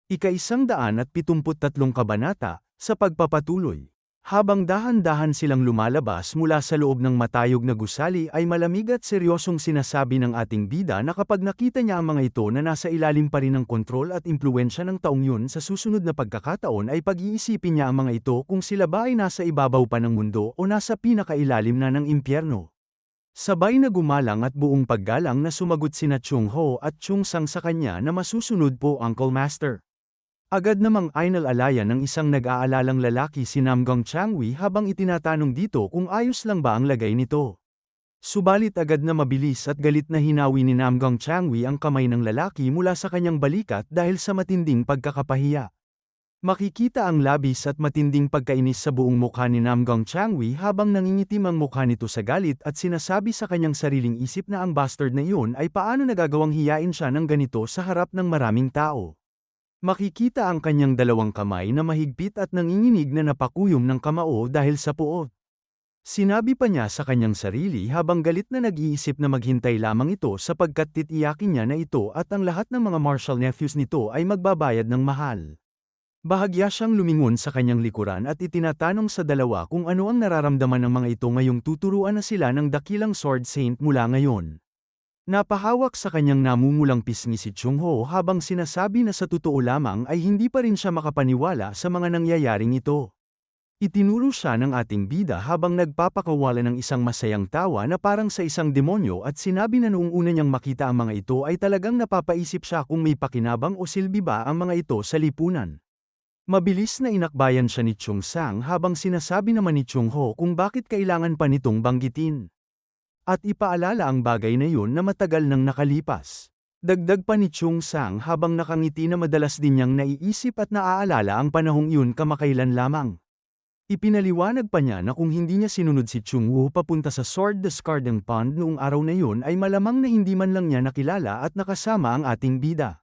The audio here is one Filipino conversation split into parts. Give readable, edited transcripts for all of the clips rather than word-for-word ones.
Ika-173 kabanata, sa pagpapatuloy. Habang dahan-dahan silang lumalabas mula sa loob ng matayog na gusali ay malamig at seryosong sinasabi ng ating bida na kapag nakita niya ang mga ito na nasa ilalim pa rin ng kontrol at impluwensya ng taong yun sa susunod na pagkakataon ay pag-iisipin niya ang mga ito kung sila ba ay nasa ibabaw pa ng mundo o nasa pinakailalim na ng impyerno. Sabay na gumalang at buong paggalang na sumagot sina Chung Ho at Chung Sang sa kanya na masusunod po Uncle Master. Agad namang inalalayan ng isang nag-aalalang lalaki si Namgong Changwi habang itinatanong dito kung ayos lang ba ang lagay nito. Subalit agad na mabilis at galit na hinawi ni Namgong Changwi ang kamay ng lalaki mula sa kanyang balikat dahil sa matinding pagkakapahiya. Makikita ang labis at matinding pagkainis sa buong mukha ni Namgong Changwi habang nangingitim ang mukha nito sa galit at sinasabi sa kanyang sariling isip na ang bastard na iyon ay paano nagagawang hiyain siya ng ganito sa harap ng maraming tao. Makikita ang kanyang dalawang kamay na mahigpit at nanginginig na napakuyom ng kamao dahil sa puot. Sinabi pa niya sa kanyang sarili habang galit na nag-iisip na maghintay lamang ito sapagkat titiyakin niya na ito at ang lahat ng mga martial nephews nito ay magbabayad ng mahal. Bahagya siyang lumingon sa kanyang likuran at itinatanong sa dalawa kung ano ang nararamdaman ng mga ito ngayong tuturuan na sila ng dakilang Sword Saint mula ngayon. Napahawak sa kanyang namumulang pisngi si Chung Ho habang sinasabi na sa totoo lamang ay hindi pa rin siya makapaniwala sa mga nangyayaring ito. Itinuro siya ng ating bida habang nagpapakawala ng isang masayang tawa na parang sa isang demonyo at sinabi na noong una niyang makita ang mga ito ay talagang napapaisip siya kung may pakinabang o silbi ba ang mga ito sa lipunan. Mabilis na inakbayan siya ni Chung Sang habang sinasabi naman ni Chung Ho kung bakit kailangan pa nitong banggitin. At ipaalala ang bagay na yun na matagal nang nakalipas. Dagdag pa ni Chung Sang habang nakangiti na madalas din niyang naiisip at naaalala ang panahong yun kamakailan lamang. Ipinaliwanag pa niya na kung hindi niya sinunod si Chung Woo papunta sa Sword Discarding Pond noong araw na yun ay malamang na hindi man lang niya nakilala at nakasama ang ating bida.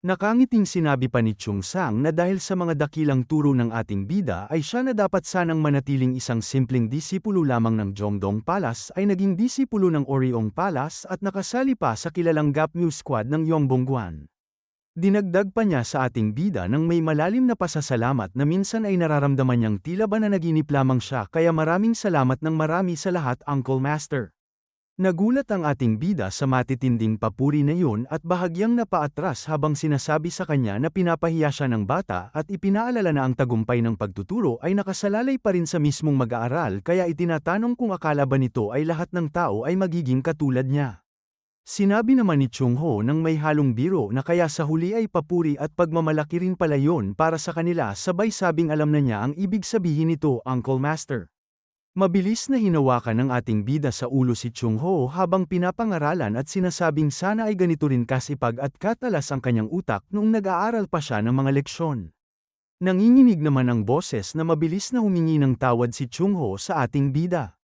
Nakangiting sinabi pa ni Chung Sang na dahil sa mga dakilang turo ng ating bida ay siya na dapat sanang manatiling isang simpleng disipulo lamang ng Jongdong Palace ay naging disipulo ng Oriong Palace at nakasali pa sa kilalang Gapmu Squad ng Yongbongguan. Dinagdag pa niya sa ating bida ng may malalim na pasasalamat na minsan ay nararamdaman niyang tila ba na naginip lamang siya kaya maraming salamat ng marami sa lahat Uncle Master. Nagulat ang ating bida sa matitinding papuri na yun at bahagyang napaatras habang sinasabi sa kanya na pinapahiya siya ng bata at ipinaalala na ang tagumpay ng pagtuturo ay nakasalalay pa rin sa mismong mag-aaral kaya itinatanong kung akala ba nito ay lahat ng tao ay magiging katulad niya. Sinabi naman ni Chung Ho nang may halong biro na kaya sa huli ay papuri at pagmamalaki rin pala yun para sa kanila sabay sabing alam na niya ang ibig sabihin nito Uncle Master. Mabilis na hinawakan ng ating bida sa ulo si Chung Ho habang pinapangaralan at sinasabing sana ay ganito rin kasipag at katalas ang kanyang utak noong nag-aaral pa siya ng mga leksyon. Nanginginig naman ang boses na mabilis na humingi ng tawad si Chung Ho sa ating bida.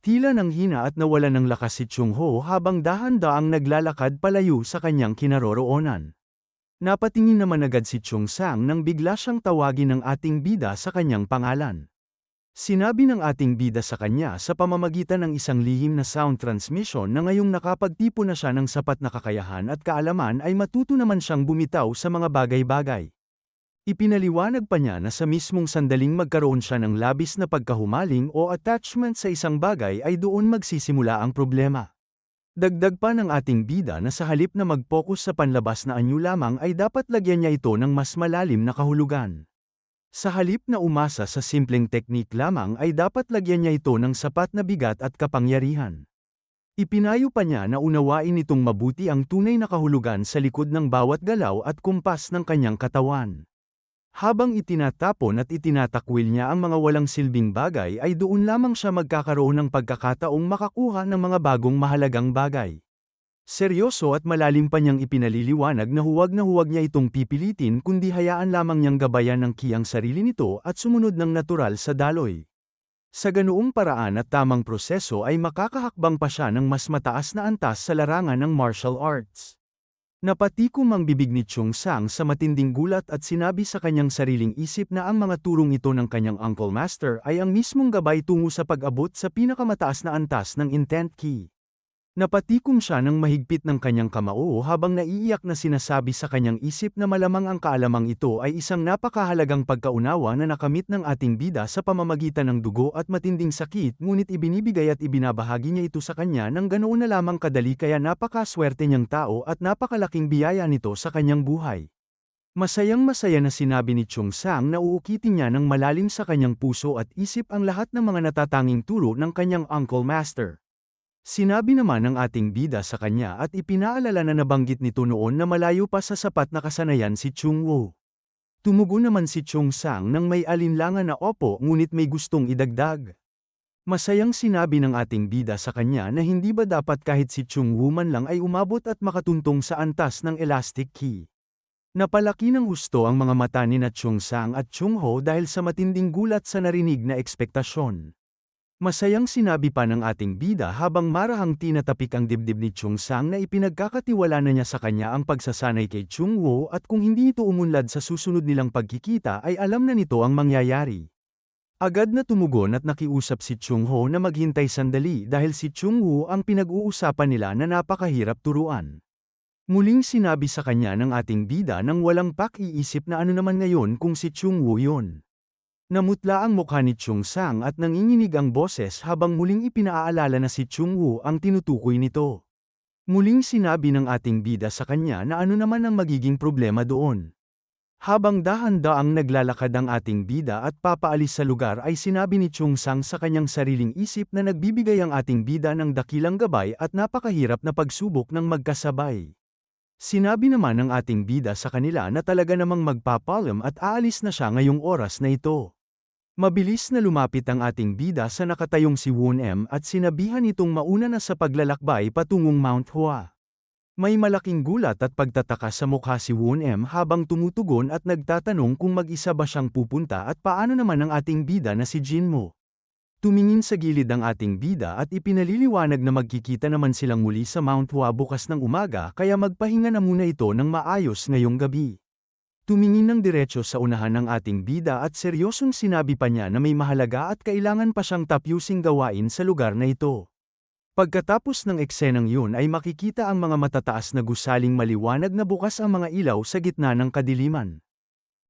Tila nang hina at nawalan ng lakas si Chung Ho habang dahan-daang naglalakad palayo sa kanyang kinaroroonan. Napatingin naman agad si Chung Sang nang bigla siyang tawagin ng ating bida sa kanyang pangalan. Sinabi ng ating bida sa kanya sa pamamagitan ng isang lihim na sound transmission na ngayong nakapagtipon na siya ng sapat na kakayahan at kaalaman ay matuto naman siyang bumitaw sa mga bagay-bagay. Ipinaliwanag pa niya na sa mismong sandaling magkaroon siya ng labis na pagkahumaling o attachment sa isang bagay ay doon magsisimula ang problema. Dagdag pa ng ating bida na sa halip na mag-focus sa panlabas na anyo lamang ay dapat lagyan niya ito ng mas malalim na kahulugan. Sa halip na umasa sa simpleng teknik lamang ay dapat lagyan niya ito ng sapat na bigat at kapangyarihan. Ipinayo pa niya na unawain itong mabuti ang tunay na kahulugan sa likod ng bawat galaw at kumpas ng kanyang katawan. Habang itinatapon at itinatakwil niya ang mga walang silbing bagay ay doon lamang siya magkakaroon ng pagkakataong makakuha ng mga bagong mahalagang bagay. Seryoso at malalim pa niyang ipinaliliwanag na huwag niya itong pipilitin kundi hayaan lamang niyang gabayan ng kiyang sarili nito at sumunod ng natural sa daloy. Sa ganoong paraan at tamang proseso ay makakahakbang pa siya ng mas mataas na antas sa larangan ng martial arts. Napatikom ang bibig ni Chung Sang sa matinding gulat at sinabi sa kanyang sariling isip na ang mga turong ito ng kanyang Uncle Master ay ang mismong gabay tungo sa pag-abot sa pinakamataas na antas ng Intent Key. Napatikom siya ng mahigpit ng kanyang kamao habang naiiyak na sinasabi sa kanyang isip na malamang ang kaalamang ito ay isang napakahalagang pagkaunawa na nakamit ng ating bida sa pamamagitan ng dugo at matinding sakit, ngunit ibinibigay at ibinabahagi niya ito sa kanya ng ganoon na lamang kadali, kaya napakaswerte niyang tao at napakalaking biyaya nito sa kanyang buhay. Masayang-masaya na sinabi ni Chung Sang na uukitin niya ng malalim sa kanyang puso at isip ang lahat ng mga natatanging turo ng kanyang Uncle Master. Sinabi naman ng ating bida sa kanya at ipinaalala na nabanggit nito noon na malayo pa sa sapat na kasanayan si Chung Woo. Tumugon naman si Chung Sang ng may alinlangan na opo, ngunit may gustong idagdag. Masayang sinabi ng ating bida sa kanya na hindi ba dapat kahit si Chung Woo man lang ay umabot at makatuntong sa antas ng elastic key. Napalaki ng husto ang mga mata ni na Chung Sang at Chung Ho dahil sa matinding gulat sa narinig na ekspektasyon. Masayang sinabi pa ng ating bida habang marahang tinatapik ang dibdib ni Chung Sang na ipinagkakatiwala na niya sa kanya ang pagsasanay kay Chung Woo at kung hindi ito umunlad sa susunod nilang pagkikita ay alam na nito ang mangyayari. Agad na tumugon at nakiusap si Chung Ho na maghintay sandali dahil si Chung Woo ang pinag-uusapan nila na napakahirap turuan. Muling sinabi sa kanya ng ating bida nang walang pak-iisip na ano naman ngayon kung si Chung Woo yon. Namutla ang mukha ni Chung Sang at nanginginig ang boses habang muling ipinaalala na si Chung Woo ang tinutukoy nito. Muling sinabi ng ating bida sa kanya na ano naman ang magiging problema doon. Habang dahan-daang naglalakad ang ating bida at papaalis sa lugar ay sinabi ni Chung Sang sa kanyang sariling isip na nagbibigay ang ating bida ng dakilang gabay at napakahirap na pagsubok ng magkasabay. Sinabi naman ng ating bida sa kanila na talaga namang magpapalam at aalis na siya ngayong oras na ito. Mabilis na lumapit ang ating bida sa nakatayong si Woon M at sinabihan itong mauna na sa paglalakbay patungong Mount Hua. May malaking gulat at pagtataka sa mukha si Woon M habang tumutugon at nagtatanong kung mag-isa ba siyang pupunta at paano naman ang ating bida na si Jin Mo. Tumingin sa gilid ang ating bida at ipinaliliwanag na magkikita naman silang muli sa Mount Hua bukas ng umaga, kaya magpahinga na muna ito ng maayos ngayong gabi. Tumingin ng diretso sa unahan ng ating bida at seryosong sinabi pa niya na may mahalaga at kailangan pa siyang tapyusing gawain sa lugar na ito. Pagkatapos ng eksenang yun ay makikita ang mga matataas na gusaling maliwanag na bukas ang mga ilaw sa gitna ng kadiliman.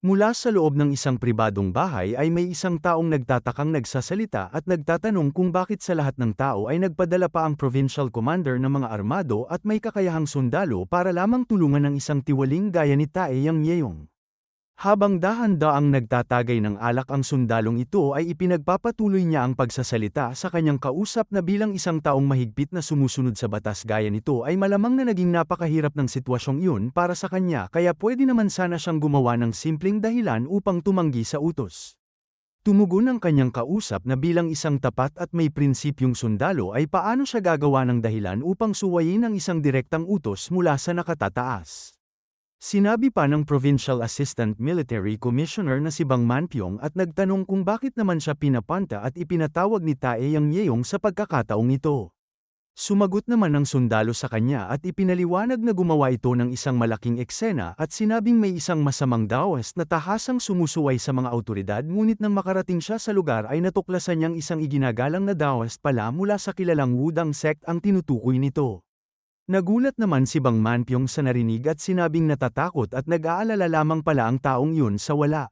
Mula sa loob ng isang pribadong bahay ay may isang taong nagtatakang nagsasalita at nagtatanong kung bakit sa lahat ng tao ay nagpadala pa ang provincial commander ng mga armado at may kakayahang sundalo para lamang tulungan ng isang tiwaling gaya ni Tae Yang Yeong. Habang dahan-daang nagtatagay ng alak ang sundalong ito ay ipinagpapatuloy niya ang pagsasalita sa kanyang kausap na bilang isang taong mahigpit na sumusunod sa batas gaya nito ay malamang na naging napakahirap ng sitwasyong iyon para sa kanya, kaya pwede naman sana siyang gumawa ng simpleng dahilan upang tumanggi sa utos. Tumugon ang kanyang kausap na bilang isang tapat at may prinsipyong sundalo ay paano siya gagawa ng dahilan upang suwayin ang isang direktang utos mula sa nakatataas. Sinabi pa ng Provincial Assistant Military Commissioner na si Bang Manpyong at nagtanong kung bakit naman siya pinapanta at ipinatawag ni Tae Yang Yeong sa pagkakataong ito. Sumagot naman ang sundalo sa kanya at ipinaliwanag na gumawa ito ng isang malaking eksena at sinabing may isang masamang Daoist na tahasang sumusuway sa mga awtoridad, ngunit nang makarating siya sa lugar ay natuklasan niyang isang iginagalang na Daoist pala mula sa kilalang Wudang sect ang tinutukoy nito. Nagulat naman si Bang Manpyong sa narinig at sinabing natatakot at nag-aalala lamang pala ang taong yun sa wala.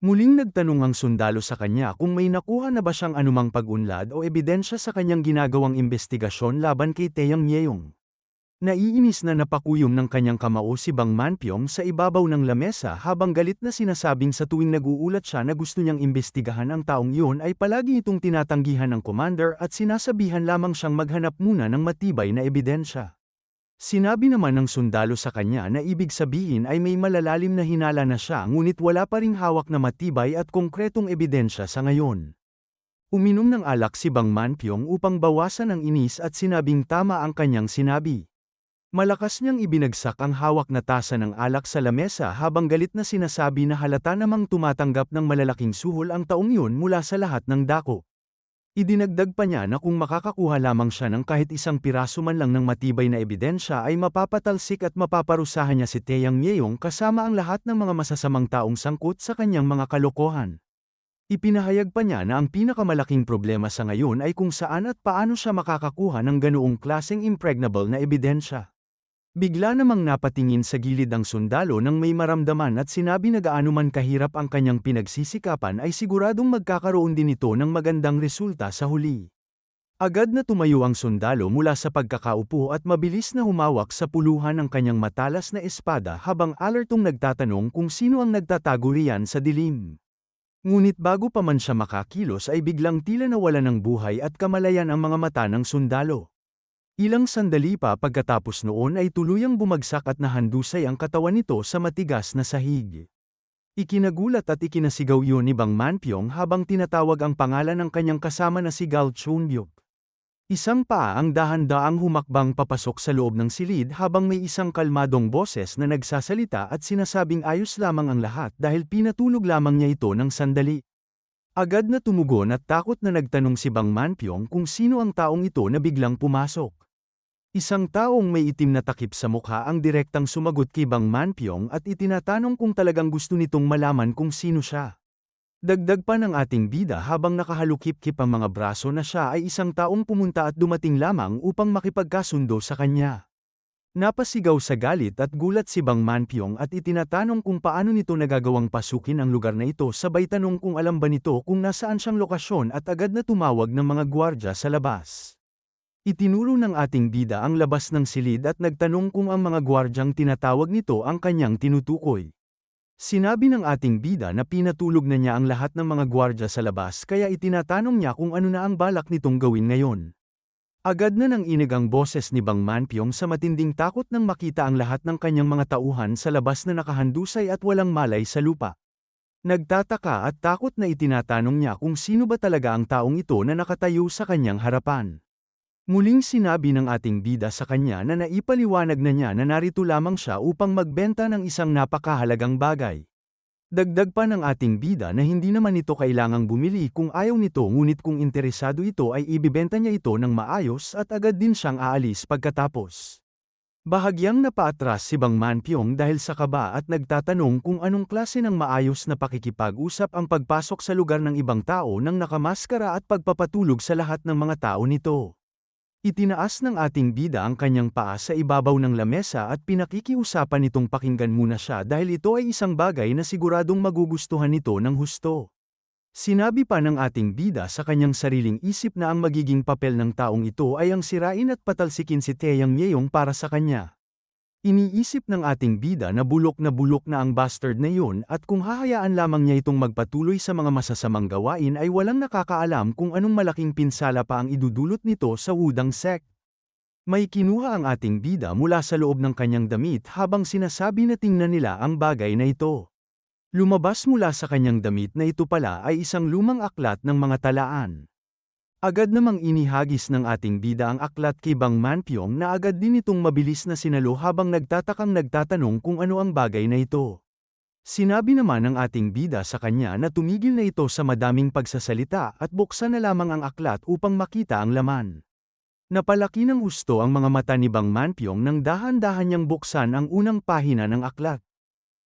Muling nagtanong ang sundalo sa kanya kung may nakuha na ba siyang anumang pag-unlad o ebidensya sa kanyang ginagawang investigasyon laban kay Tae Yang Yeong. Naiinis na napakuyom ng kanyang kamao si Bang Manpyong sa ibabaw ng lamesa habang galit na sinasabing sa tuwing nag-uulat siya na gusto niyang imbestigahan ang taong yun ay palagi itong tinatanggihan ng commander at sinasabihan lamang siyang maghanap muna ng matibay na ebidensya. Sinabi naman ng sundalo sa kanya na ibig sabihin ay may malalalim na hinala na siya, ngunit wala pa ring hawak na matibay at konkretong ebidensya sa ngayon. Uminom ng alak si Bang Manpyong upang bawasan ang inis at sinabing tama ang kanyang sinabi. Malakas niyang ibinagsak ang hawak na tasa ng alak sa lamesa habang galit na sinasabi na halata namang tumatanggap ng malalaking suhol ang taong yun mula sa lahat ng dako. Idinagdag pa niya na kung makakakuha lamang siya ng kahit isang piraso man lang ng matibay na ebidensya ay mapapatalsik at mapaparusahan niya si Tae Yang Yeong kasama ang lahat ng mga masasamang taong sangkot sa kanyang mga kalokohan. Ipinahayag pa niya na ang pinakamalaking problema sa ngayon ay kung saan at paano siya makakakuha ng ganoong klaseng impregnable na ebidensya. Bigla namang napatingin sa gilid ang sundalo nang may maramdaman at sinabi na gaano man kahirap ang kanyang pinagsisikapan ay siguradong magkakaroon din ito ng magandang resulta sa huli. Agad na tumayo ang sundalo mula sa pagkakaupo at mabilis na humawak sa puluhan ng kanyang matalas na espada habang alertong nagtatanong kung sino ang nagtatago riyan sa dilim. Ngunit bago pa man siya makakilos ay biglang tila nawala ng buhay at kamalayan ang mga mata ng sundalo. Ilang sandali pa pagkatapos noon ay tuluyang bumagsak at nahandusay ang katawan nito sa matigas na sahig. Ikinagulat at ikinasigaw yun ni Bang Manpyong habang tinatawag ang pangalan ng kanyang kasama na si Gal Chunbyuk. Isang paa ang dahan-daang humakbang papasok sa loob ng silid habang may isang kalmadong boses na nagsasalita at sinasabing ayos lamang ang lahat dahil pinatulog lamang niya ito ng sandali. Agad na tumugon at takot na nagtanong si Bang Manpyong kung sino ang taong ito na biglang pumasok. Isang taong may itim na takip sa mukha ang direktang sumagot kay Bang Manpyong at itinatanong kung talagang gusto nitong malaman kung sino siya. Dagdag pa ng ating bida habang nakahalukip-kip ang mga braso na siya ay isang taong pumunta at dumating lamang upang makipagkasundo sa kanya. Napasigaw sa galit at gulat si Bang Manpyong at itinatanong kung paano nito nagagawang pasukin ang lugar na ito sabay tanong kung alam ba nito kung nasaan siyang lokasyon at agad na tumawag ng mga gwardya sa labas. Itinuro ng ating bida ang labas ng silid at nagtanong kung ang mga gwardyang tinatawag nito ang kanyang tinutukoy. Sinabi ng ating bida na pinatulog na niya ang lahat ng mga gwardya sa labas kaya itinatanong niya kung ano na ang balak nitong gawin ngayon. Agad na nang inig ang boses ni Bang Manpyong sa matinding takot nang makita ang lahat ng kanyang mga tauhan sa labas na nakahandusay at walang malay sa lupa. Nagtataka at takot na itinatanong niya kung sino ba talaga ang taong ito na nakatayo sa kanyang harapan. Muling sinabi ng ating bida sa kanya na naipaliwanag na niya na narito lamang siya upang magbenta ng isang napakahalagang bagay. Dagdag pa ng ating bida na hindi naman ito kailangang bumili kung ayaw nito ngunit kung interesado ito ay ibibenta niya ito ng maayos at agad din siyang aalis pagkatapos. Bahagyang napaatras si Bang Manpyong dahil sa kaba at nagtatanong kung anong klase ng maayos na pakikipag-usap ang pagpasok sa lugar ng ibang tao nang nakamaskara at pagpapatulog sa lahat ng mga tao nito. Itinaas ng ating bida ang kanyang paa sa ibabaw ng lamesa at pinakikiusapan nitong pakinggan muna siya dahil ito ay isang bagay na siguradong magugustuhan nito ng husto. Sinabi pa ng ating bida sa kanyang sariling isip na ang magiging papel ng taong ito ay ang sirain at patalsikin si Taeyang Yeong para sa kanya. Iniisip ng ating bida na bulok na ang bastard na yun at kung hahayaan lamang niya itong magpatuloy sa mga masasamang gawain ay walang nakakaalam kung anong malaking pinsala pa ang idudulot nito sa Wudang sect. May kinuha ang ating bida mula sa loob ng kanyang damit habang sinasabi na tingnan nila ang bagay na ito. Lumabas mula sa kanyang damit na ito pala ay isang lumang aklat ng mga talaan. Agad namang inihagis ng ating bida ang aklat kay Bang Manpyong na agad din itong mabilis na sinalo habang nagtatakang nagtatanong kung ano ang bagay na ito. Sinabi naman ng ating bida sa kanya na tumigil na ito sa madaming pagsasalita at buksan na lamang ang aklat upang makita ang laman. Napalaki ng husto ang mga mata ni Bang Manpyong nang dahan-dahan niyang buksan ang unang pahina ng aklat.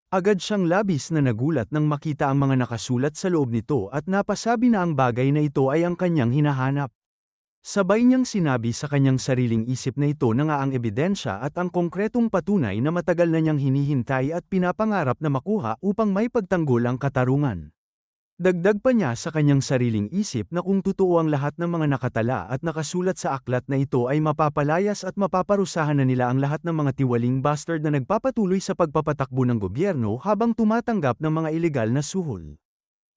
Agad siyang labis na nagulat nang makita ang mga nakasulat sa loob nito at napasabi na ang bagay na ito ay ang kanyang hinahanap. Sabay niyang sinabi sa kanyang sariling isip na ito na nga ang ebidensya at ang konkretong patunay na matagal na niyang hinihintay at pinapangarap na makuha upang may pagtanggol ang katarungan. Dagdag pa niya sa kanyang sariling isip na kung totoo ang lahat ng mga nakatala at nakasulat sa aklat na ito ay mapapalayas at mapaparusahan na nila ang lahat ng mga tiwaling bastard na nagpapatuloy sa pagpapatakbo ng gobyerno habang tumatanggap ng mga ilegal na suhol.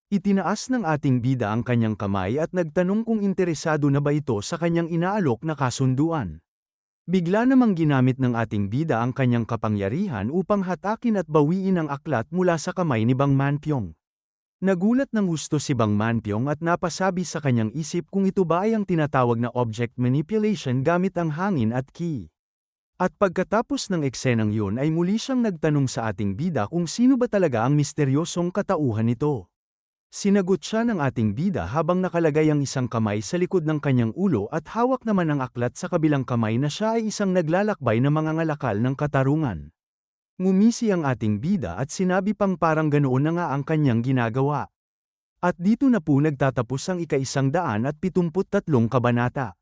Itinaas ng ating bida ang kanyang kamay at nagtanong kung interesado na ba ito sa kanyang inaalok na kasunduan. Bigla namang ginamit ng ating bida ang kanyang kapangyarihan upang hatakin at bawiin ang aklat mula sa kamay ni Bang Manpyong. Nagulat ng husto si Bang Manpyong at napasabi sa kanyang isip kung ito ba ay ang tinatawag na object manipulation gamit ang hangin at ki. At pagkatapos ng eksenang yun ay muli siyang nagtanong sa ating bida kung sino ba talaga ang misteryosong katauhan nito. Sinagot siya ng ating bida habang nakalagay ang isang kamay sa likod ng kanyang ulo at hawak naman ang aklat sa kabilang kamay na siya ay isang naglalakbay na mangangalakal ng katarungan. Ngumisi ang ating bida at sinabi pang parang ganoon na nga ang kanyang ginagawa. At dito na po nagtatapos ang ika-173 kabanata.